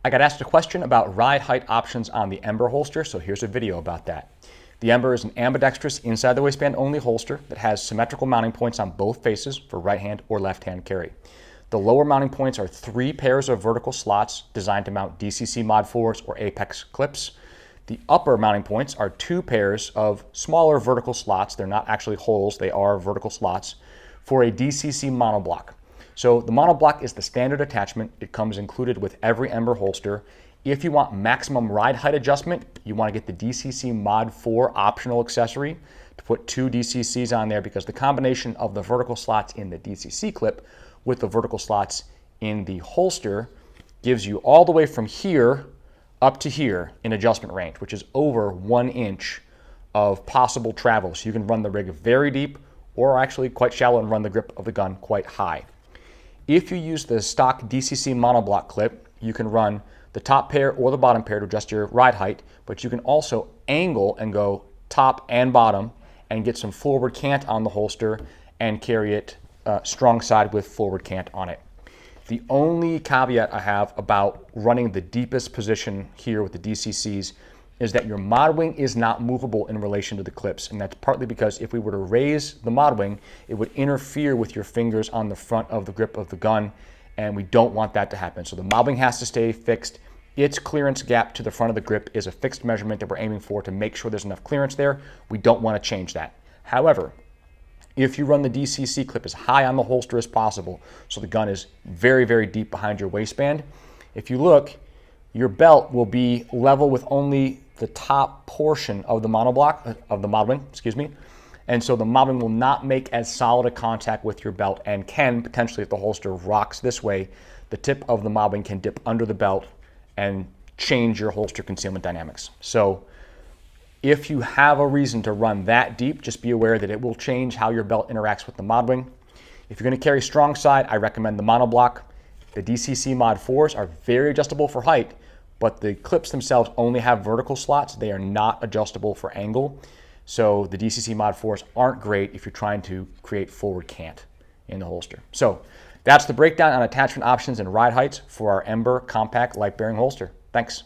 I got asked a question about ride height options on the Ember holster, so here's a video about that. The Ember is an ambidextrous inside the waistband only holster that has symmetrical mounting points on both faces for right hand or left hand carry. The lower mounting points are 3 pairs of vertical slots designed to mount DCC Mod 4s or Apex clips. The upper mounting points are 2 pairs of smaller vertical slots. They're not actually holes, they are vertical slots for a DCC monoblock. So the monoblock is the standard attachment. It comes included with every Ember holster. If you want maximum ride height adjustment, you want to get the DCC Mod 4 optional accessory to put 2 DCCs on there, because the combination of the vertical slots in the DCC clip with the vertical slots in the holster gives you all the way from here up to here in adjustment range, which is over 1 inch of possible travel. So you can run the rig very deep or actually quite shallow and run the grip of the gun quite high. If you use the stock DCC monoblock clip, you can run the top pair or the bottom pair to adjust your ride height, but you can also angle and go top and bottom and get some forward cant on the holster and carry it strong side with forward cant on it. The only caveat I have about running the deepest position here with the DCCs is that your mod wing is not movable in relation to the clips, and that's partly because if we were to raise the mod wing, it would interfere with your fingers on the front of the grip of the gun, and we don't want that to happen. So the mod wing has to stay fixed. Its clearance gap to the front of the grip is a fixed measurement that we're aiming for to make sure there's enough clearance there. We don't want to change that. However, if you run the DCC clip as high on the holster as possible, so the gun is very, very deep behind your waistband, if you look, your belt will be level with only the top portion of the monoblock, of the mod wing, and so the mod wing will not make as solid a contact with your belt, and can potentially, if the holster rocks this way, the tip of the mod wing can dip under the belt and change your holster concealment dynamics. So if you have a reason to run that deep, just be aware that it will change how your belt interacts with the mod wing. If you're going to carry strong side, I recommend the monoblock. The DCC Mod 4s are very adjustable for height, but the clips themselves only have vertical slots. They are not adjustable for angle. So the DCC Mod 4s aren't great if you're trying to create forward cant in the holster. So that's the breakdown on attachment options and ride heights for our Ember compact light bearing holster. Thanks.